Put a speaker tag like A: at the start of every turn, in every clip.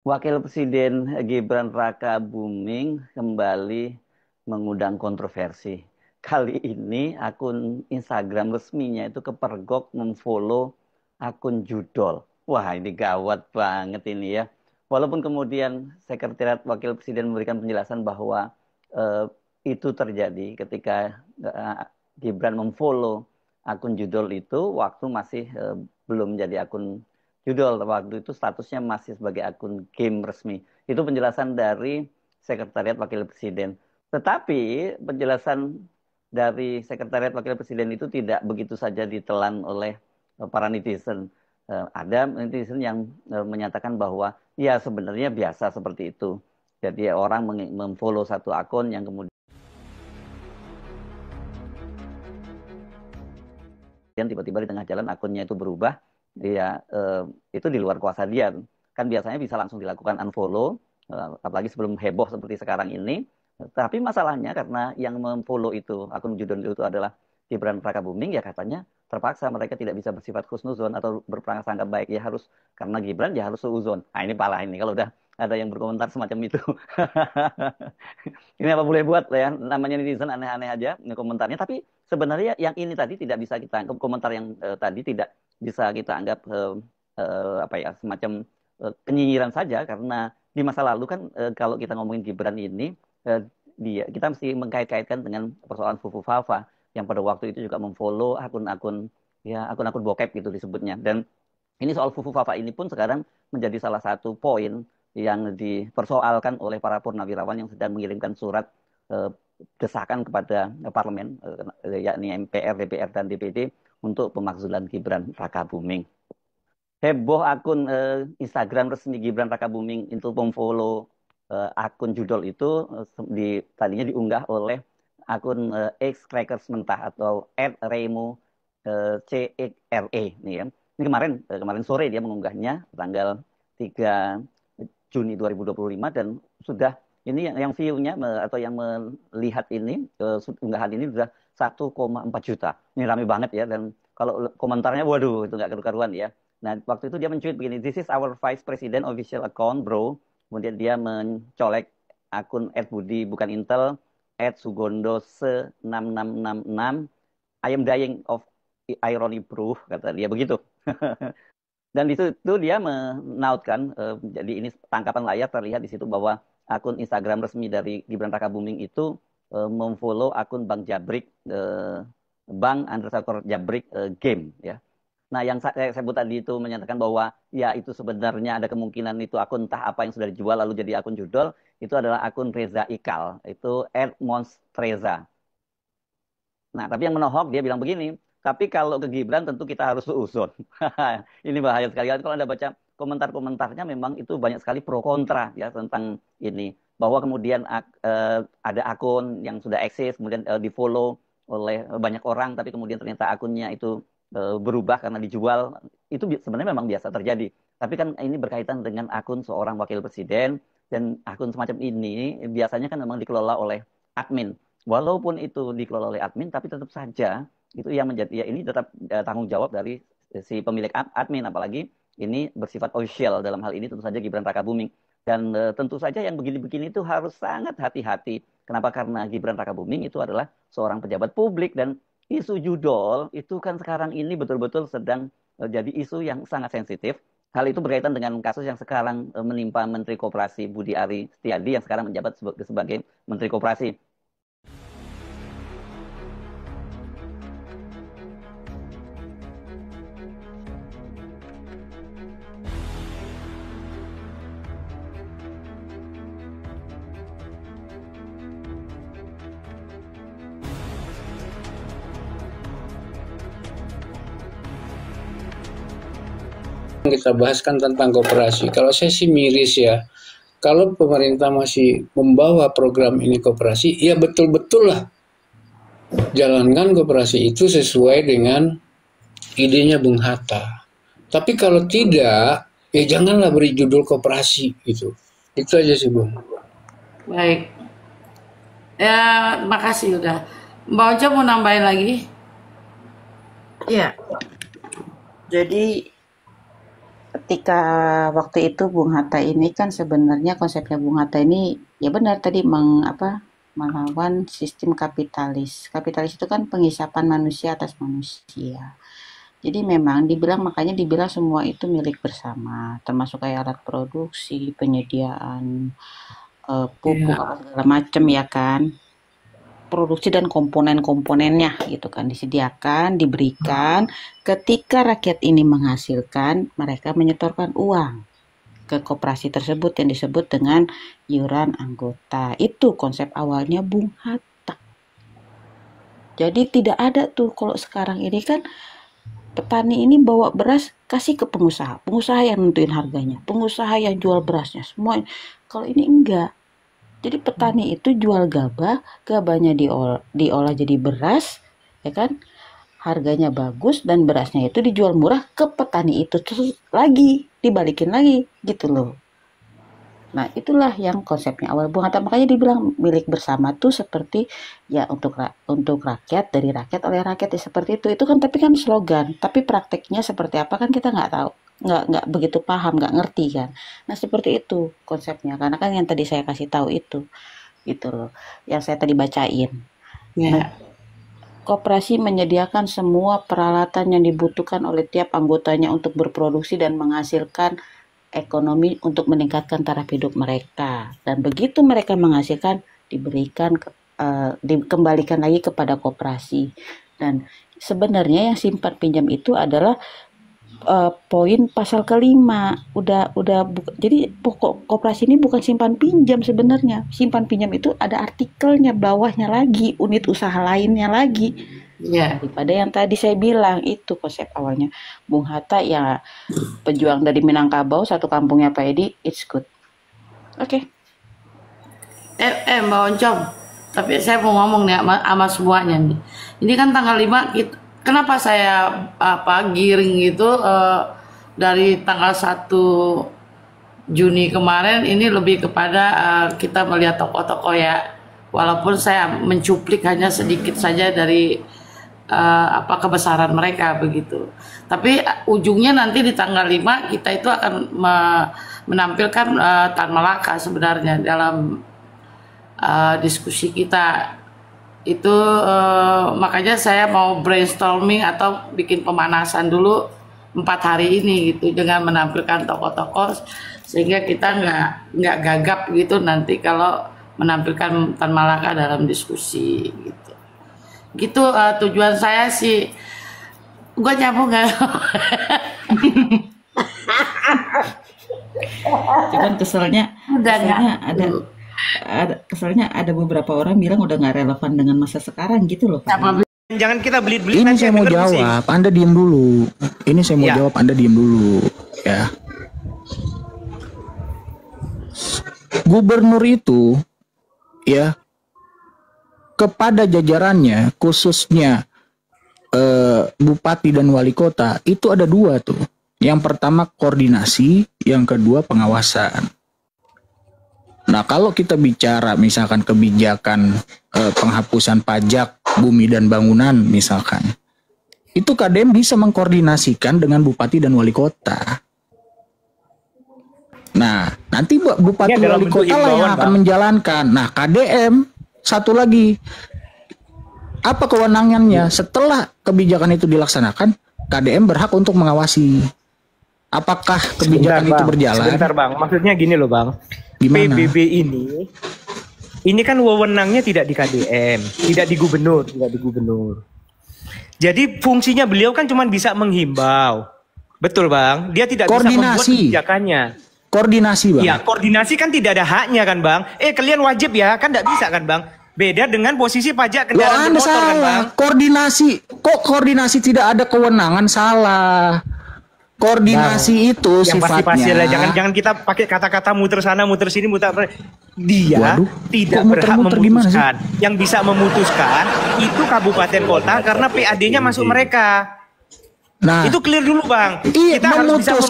A: Wakil Presiden Gibran Rakabuming kembali mengundang kontroversi. Kali ini akun Instagram resminya itu kepergok memfollow akun judol. Wah, ini gawat banget ini ya. Walaupun kemudian Sekretariat Wakil Presiden memberikan penjelasan bahwa eh, itu terjadi ketika Gibran memfollow akun judol itu waktu masih belum menjadi akun judul waktu itu statusnya masih sebagai akun game resmi. Itu penjelasan dari Sekretariat Wakil Presiden. Tetapi penjelasan dari Sekretariat Wakil Presiden itu tidak begitu saja ditelan oleh para netizen. Ada netizen yang menyatakan bahwa ya sebenarnya biasa seperti itu. Jadi orang memfollow satu akun yang kemudian tiba-tiba di tengah jalan akunnya itu berubah, ya itu di luar kuasa dia. Kan biasanya bisa langsung dilakukan unfollow, apalagi sebelum heboh seperti sekarang ini. Tapi masalahnya karena yang memfollow itu akun judul itu adalah Gibran Rakabuming, ya katanya terpaksa mereka tidak bisa bersifat khusnuzon atau berprasangka baik, ya harus karena Gibran ya harus suuzon. Nah ini parah ini kalau udah ada yang berkomentar semacam itu. Ini apa boleh buat ya, namanya netizen aneh-aneh aja komentarnya. Tapi sebenarnya yang ini tadi tidak bisa kita anggap, komentar yang tadi tidak bisa kita anggap apa ya, semacam penyinyiran saja, karena di masa lalu kan kalau kita ngomongin Gibran ini, eh, kita mesti mengkait-kaitkan dengan persoalan Fufu Fafa yang pada waktu itu juga memfollow akun-akun, ya akun-akun bokep gitu disebutnya. Dan ini soal Fufu Fafa ini pun sekarang menjadi salah satu poin yang dipersoalkan oleh para purnawirawan yang sedang mengirimkan surat eh, desakan kepada parlemen, yakni MPR, DPR, dan DPD untuk pemakzulan Gibran Rakabuming. Heboh akun Instagram resmi Gibran Rakabuming itu memfollow akun judul itu tadinya diunggah oleh akun X Crackers Mentah atau @remo CXRE nih ya. Ini kemarin sore dia mengunggahnya tanggal 3 Juni 2025 dan sudah ini yang view-nya atau yang melihat ini unggahan ini sudah 1,4 juta. Ini rame banget ya, dan kalau komentarnya waduh itu nggak keru-karuan ya. Nah, waktu itu dia mencuit begini, "This is our Vice President official account, bro." Kemudian dia mencolek akun @budi bukan Intel, @sugondo se 6666. "I am dying of irony, bro," kata dia begitu. Dan di situ dia menautkan, jadi ini tangkapan layar terlihat di situ bahwa akun Instagram resmi dari Gibran Rakabuming itu memfollow akun Bang Jabrik, Bang underscore Jabrik game ya. Nah, yang saya sebut tadi itu menyatakan bahwa ya itu sebenarnya ada kemungkinan itu akun entah apa yang sudah dijual lalu jadi akun judul, itu adalah akun Reza Ikal, itu @monstreza. Nah, tapi yang menohok dia bilang begini, "Tapi kalau ke Gibran tentu kita harus suuzon." Ini bahaya sekali. Kalau Anda baca komentar-komentarnya memang itu banyak sekali pro kontra ya tentang ini. Bahwa kemudian ada akun yang sudah eksis, kemudian di-follow oleh banyak orang, tapi kemudian ternyata akunnya itu berubah karena dijual. Itu sebenarnya memang biasa terjadi. Tapi kan ini berkaitan dengan akun seorang wakil presiden, dan akun semacam ini biasanya kan memang dikelola oleh admin. Walaupun itu dikelola oleh admin, tapi tetap saja itu yang menjadi, ya ini tetap tanggung jawab dari si pemilik admin, apalagi ini bersifat official dalam hal ini tentu saja Gibran Rakabuming. Dan tentu saja yang begini-begini itu harus sangat hati-hati. Kenapa? Karena Gibran Rakabuming itu adalah seorang pejabat publik, dan isu judol itu kan sekarang ini betul-betul sedang jadi isu yang sangat sensitif. Hal itu berkaitan dengan kasus yang sekarang menimpa Menteri Koperasi Budi Ari Setiadi yang sekarang menjabat sebagai Menteri Koperasi.
B: Kita bahaskan tentang koperasi. Kalau saya sih miris ya. Kalau pemerintah masih membawa program ini koperasi, ya betul-betul lah jalankan koperasi itu sesuai dengan idenya Bung Hatta. Tapi kalau tidak, ya janganlah beri judul koperasi gitu. Itu aja sih Bung.
C: Baik, ya makasih udah. Mbak Ocha mau nambahin lagi?
D: Ya, jadi ketika waktu itu Bung Hatta ini kan sebenarnya konsepnya Bung Hatta ini ya benar tadi melawan sistem kapitalis. Kapitalis itu kan pengisapan manusia atas manusia. Jadi memang makanya dibilang semua itu milik bersama, termasuk kayak alat produksi, penyediaan pupuk
C: Iya.
D: apa segala macam ya kan. Produksi dan komponen-komponennya gitu kan disediakan, diberikan. Ketika rakyat ini menghasilkan, mereka menyetorkan uang ke koperasi tersebut yang disebut dengan iuran anggota. Itu konsep awalnya Bung Hatta. Jadi tidak ada tuh kalau sekarang ini kan petani ini bawa beras kasih ke pengusaha, pengusaha yang nentuin harganya, pengusaha yang jual berasnya, semua. Kalau ini enggak. Jadi petani itu jual gabah, gabahnya diolah jadi beras, ya kan? Harganya bagus dan berasnya itu dijual murah ke petani itu terus lagi dibalikin lagi gitu loh. Nah, itulah yang konsepnya awal Bung Hatta, makanya dibilang milik bersama tuh seperti ya untuk rakyat, dari rakyat, oleh rakyat ya seperti itu. Itu kan tapi kan slogan, tapi prakteknya seperti apa kan kita nggak tahu. Nggak begitu paham, nggak ngerti kan. Nah, seperti itu konsepnya. Karena kan yang tadi saya kasih tahu itu loh. Yang saya tadi bacain. Nah,
C: Ya.
D: koperasi menyediakan semua peralatan yang dibutuhkan oleh tiap anggotanya untuk berproduksi dan menghasilkan ekonomi untuk meningkatkan taraf hidup mereka. Dan begitu mereka menghasilkan, dikembalikan lagi kepada koperasi. Dan sebenarnya yang simpan pinjam itu adalah poin pasal kelima. Jadi pokok koperasi ini bukan simpan pinjam sebenarnya. Simpan pinjam itu ada artikelnya bawahnya lagi, unit usaha lainnya lagi.
C: Iya.
D: Daripada yang tadi saya bilang itu konsep awalnya Bung Hatta ya, pejuang dari Minangkabau, satu kampungnya Pak Edi, it's good. Oke.
C: Mbak Oncom, tapi saya mau ngomong nih sama semuanya nih. Ini kan tanggal 5 kenapa saya giring gitu dari tanggal 1 Juni kemarin ini lebih kepada kita melihat tokoh-tokoh ya. Walaupun saya mencuplik hanya sedikit saja dari kebesaran mereka begitu. Tapi ujungnya nanti di tanggal 5 kita itu akan menampilkan Tan Malaka sebenarnya dalam diskusi kita itu, makanya saya mau brainstorming atau bikin pemanasan dulu 4 hari ini gitu dengan menampilkan tokoh-tokoh sehingga kita nggak gagap gitu nanti kalau menampilkan Tan Malaka dalam diskusi gitu. Gitu tujuan saya sih. Gue nyambung nggak?
D: Cuman keselnya ada beberapa orang bilang udah nggak relevan dengan masa sekarang gitu loh Pak.
E: Jangan kita belit-belit.
F: Ini saya mau jawab, Anda diem dulu. Ini saya mau jawab, Anda diem dulu. Ya. Gubernur itu, ya, kepada jajarannya, khususnya bupati dan wali kota, itu ada 2 tuh. Yang pertama koordinasi, yang kedua pengawasan. Nah, kalau kita bicara misalkan kebijakan penghapusan pajak bumi dan bangunan misalkan, itu KDM bisa mengkoordinasikan dengan bupati dan wali kota. Nah, nanti bupati wali kota lah yang akan menjalankan. Nah, KDM satu lagi, apa kewenangannya setelah kebijakan itu dilaksanakan? KDM berhak untuk mengawasi apakah kebijakan itu berjalan.
E: Sebentar Bang, maksudnya gini loh Bang.
F: Gimana?
E: PBB ini kan wewenangnya tidak di KDM, tidak di gubernur. Jadi fungsinya beliau kan cuma bisa menghimbau. Betul Bang, dia tidak bisa membuat kebijakannya.
F: Koordinasi Bang.
E: Ya, koordinasi kan tidak ada haknya kan Bang. Kalian wajib ya, kan tidak bisa kan Bang. Beda dengan posisi pajak kendaraan bermotor kan Bang.
F: Koordinasi tidak ada kewenangan, salah. Koordinasi itu
E: yang
F: sifatnya.
E: Pasti lah. Jangan kita pakai kata-kata muter sana, muter sini, muter. Dia tidak berhak memutuskan. Yang bisa memutuskan itu kabupaten kota karena PAD-nya masuk mereka.
F: Nah,
E: itu clear dulu Bang.
F: Iya,
E: kita harus bisa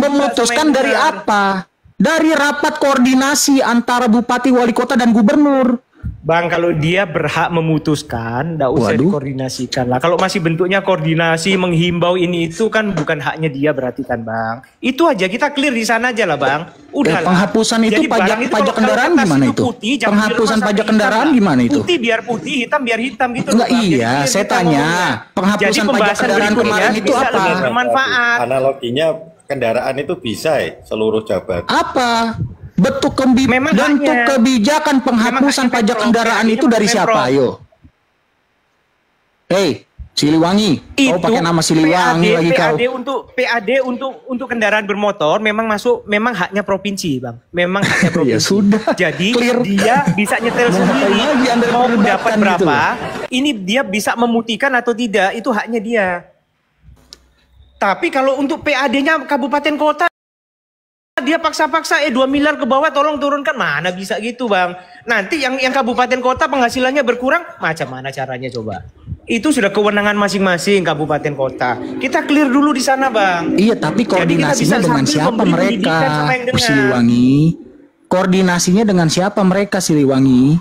F: memutuskan dari apa? Dari rapat koordinasi antara bupati, wali kota dan gubernur.
E: Bang, kalau dia berhak memutuskan, nggak usah dikoordinasikan lah. Kalau masih bentuknya koordinasi, menghimbau ini itu kan bukan haknya dia berarti kan, Bang. Itu aja kita clear di sana aja lah, Bang. Udah.
F: Penghapusan itu pajak kendaraan gimana itu? Penghapusan pajak kendaraan gimana itu?
E: Putih biar putih, hitam biar hitam gitu.
F: Enggak, iya, saya tanya. Penghapusan pajak kendaraan kemarin itu apa?
E: Bermanfaat.
G: Analoginya kendaraan itu bisa seluruh jabat.
F: Apa? Bentuk kebijakan penghapusan pajak kendaraan itu dari siapa? Ayo. Hei, Siliwangi. Kau pakai nama Siliwangi lagi kau.
E: PAD untuk kendaraan bermotor memang haknya provinsi, Bang. Memang haknya provinsi.
F: Ya sudah.
E: Jadi
F: clear.
E: dia bisa nyetel sendiri mau dapat berapa. Ini dia bisa memutihkan atau tidak, itu haknya dia. Tapi kalau untuk PAD-nya kabupaten kota, dia paksa-paksa 2 miliar ke bawah tolong turunkan, mana bisa gitu, Bang. Nanti yang kabupaten kota penghasilannya berkurang, macam mana caranya coba? Itu sudah kewenangan masing-masing kabupaten kota. Kita clear dulu di sana, Bang.
F: Iya, tapi koordinasinya dengan siapa mereka? Siliwangi. Koordinasinya dengan siapa mereka, Siliwangi?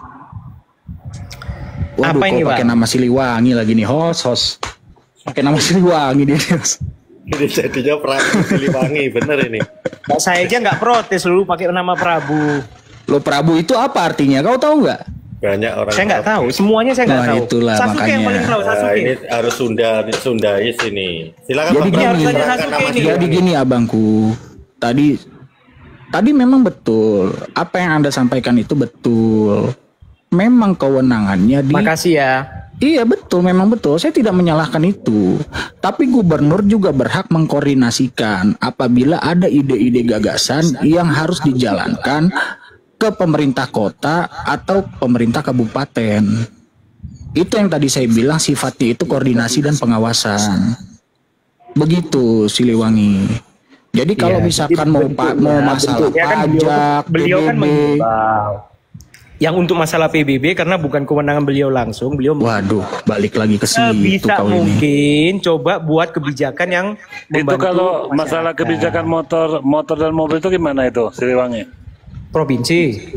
F: Waduh, kok pakai nama Siliwangi lagi nih, host. Pakai nama Siliwangi dia.
G: Ini jadinya Prabu Siliwangi, bener ini.
E: Saya aja nggak protes lu pakai nama Prabu.
F: Lo Prabu itu apa artinya? Kau tahu nggak?
G: Banyak orang.
E: Saya nggak tahu. Semuanya saya nggak tahu.
F: Itulah
E: Sasuke
F: makanya.
E: Yang paling tahu, Sasuke.
G: Ini harus Sundais ini. Silakan.
F: Jadi gini abangku. Tadi memang betul. Apa yang Anda sampaikan itu betul. Memang kewenangannya di.
E: Makasih ya.
F: Iya betul, memang betul. Saya tidak menyalahkan itu. Tapi gubernur juga berhak mengkoordinasikan apabila ada ide-ide gagasan yang harus dijalankan ke pemerintah kota atau pemerintah kabupaten. Itu yang tadi saya bilang sifatnya itu koordinasi dan pengawasan. Begitu Siliwangi. Jadi kalau misalkan mau masalah pajak,
E: beliau kan
F: PBB,
E: yang untuk masalah PBB karena bukan kewenangan beliau langsung, beliau
F: balik lagi ke situ
E: bisa mungkin coba buat kebijakan yang
H: itu kalau masalah kebijakan motor dan mobil itu gimana itu Siliwangi?
E: Provinsi.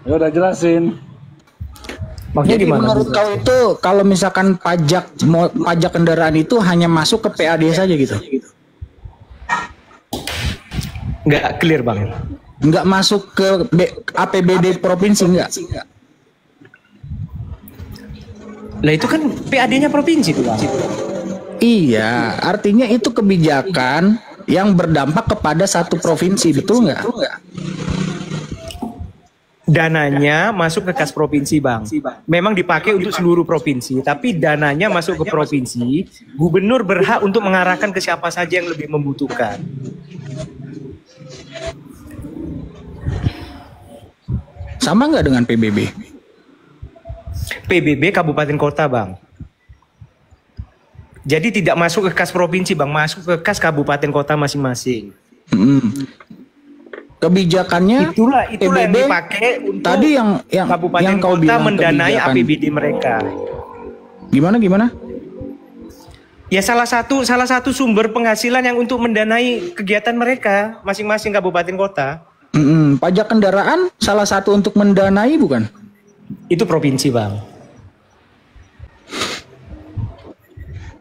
H: Ya udah jelasin.
F: Jadi menurut kau itu kalau misalkan pajak kendaraan itu hanya masuk ke PAD saja gitu?
E: Nggak clear, Bang.
F: Nggak masuk ke APBD provinsi nggak?
E: Lah itu kan PAD-nya provinsi tuh, Bang.
F: Iya, artinya itu kebijakan yang berdampak kepada satu provinsi, betul nggak?
E: Dananya masuk ke kas provinsi, Bang. Memang dipakai untuk seluruh provinsi, tapi dananya masuk ke provinsi. Gubernur berhak untuk mengarahkan ke siapa saja yang lebih membutuhkan.
F: Sama nggak dengan PBB?
E: PBB kabupaten kota, Bang. Jadi tidak masuk ke kas provinsi, Bang, masuk ke kas kabupaten kota masing-masing.
F: Kebijakannya
E: itulah
F: PBB
E: yang dipakai untuk
F: tadi yang
E: kabupaten
F: kau
E: kota
F: bilang
E: mendanai
F: kebijakan.
E: APBD mereka.
F: Gimana?
E: Ya salah satu sumber penghasilan yang untuk mendanai kegiatan mereka masing-masing kabupaten kota.
F: Pajak kendaraan salah satu untuk mendanai bukan?
E: Itu provinsi, Bang.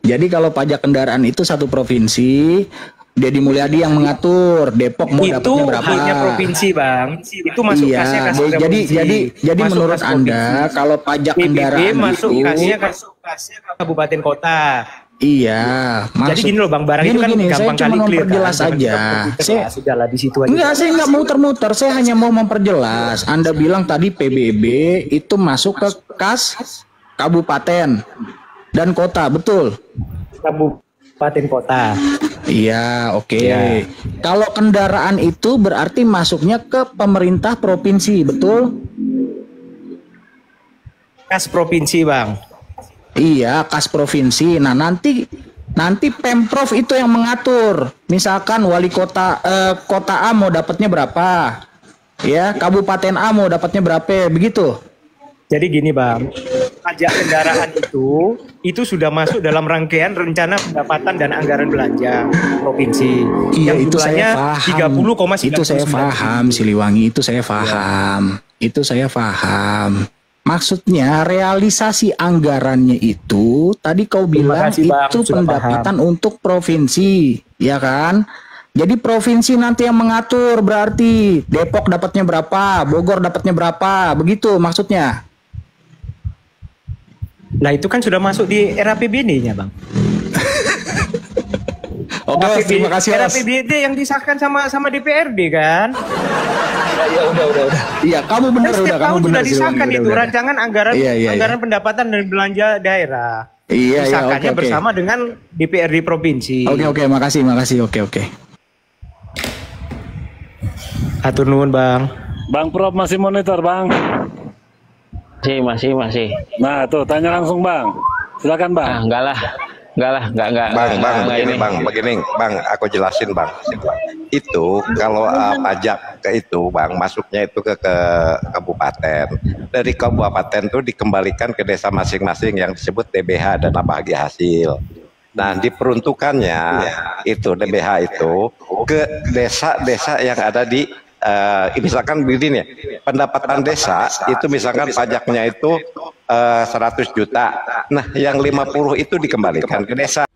F: Jadi kalau pajak kendaraan itu satu provinsi, Deddy Mulyadi yang mengatur, Depok mau dapatnya berapa?
E: Itu haknya provinsi, Bang. Itu masuk kasnya kas provinsi.
F: Jadi menurut Anda kalau pajak kendaraan
E: masuk
F: itu
E: kasnya kabupaten kota.
F: Iya,
E: jadi gini loh, Bang, barang itu kan gampang kali clear.
F: Memperjelas aja.
E: Sudahlah di situ aja.
F: Enggak, saya nggak muter-muter. Saya hanya mau memperjelas. Anda bilang tadi PBB itu masuk ke kas kabupaten dan kota, betul?
E: Kabupaten kota.
F: Iya, oke.
E: Ya.
F: Kalau kendaraan itu berarti masuknya ke pemerintah provinsi, betul?
E: Kas provinsi, Bang.
F: Iya, kas provinsi. Nah, nanti Pemprov itu yang mengatur. Misalkan wali kota kota A mau dapatnya berapa? Ya, kabupaten A mau dapatnya berapa? Begitu.
E: Jadi gini, Bang. pajak kendaraan itu sudah masuk dalam rangkaian rencana pendapatan dan anggaran belanja provinsi.
F: Iya,
E: yang
F: itu
E: jumlahnya
F: saya paham.
E: 30,99.
F: Itu saya paham, Siliwangi, itu saya paham. Itu saya paham. Maksudnya realisasi anggarannya itu tadi kau bilang
E: kasih, Bang,
F: itu
E: sudah
F: pendapatan untuk provinsi, ya kan? Jadi provinsi nanti yang mengatur, berarti Depok dapatnya berapa, Bogor dapatnya berapa, begitu maksudnya.
E: Nah itu kan sudah masuk di era PBD-nya, Bang.
F: Oke, Mas, terima kasih,
E: Era
F: Mas.
E: PBD yang disahkan sama DPRD kan?
F: Ya, udah. Iya, kamu benar,
E: Setiap
F: kamu
E: tahun
F: benar.
E: sudah disahkan
F: Siliwangi,
E: itu
F: udah.
E: rancangan anggaran anggaran pendapatan dan belanja daerah.
F: Iya,
E: Disahkannya
F: oke.
E: bersama dengan DPRD provinsi.
F: Oke, makasih, oke.
E: Atur nuwun, Bang.
H: Bang Prof masih monitor, Bang.
I: Masih.
H: Nah, tuh tanya langsung, Bang. Silakan, Bang.
I: Enggak.
G: Begini, Bang, aku jelasin, Bang. Itu kalau pajak itu, Bang, masuknya itu ke kabupaten. Dari kabupaten itu dikembalikan ke desa masing-masing yang disebut DBH, dana bahagia hasil. Nah, diperuntukannya itu DBH itu ke desa-desa yang ada di misalkan begini ya, pendapatan desa itu misalkan pajaknya itu 100 juta. Nah, yang 50 itu dikembalikan ke desa.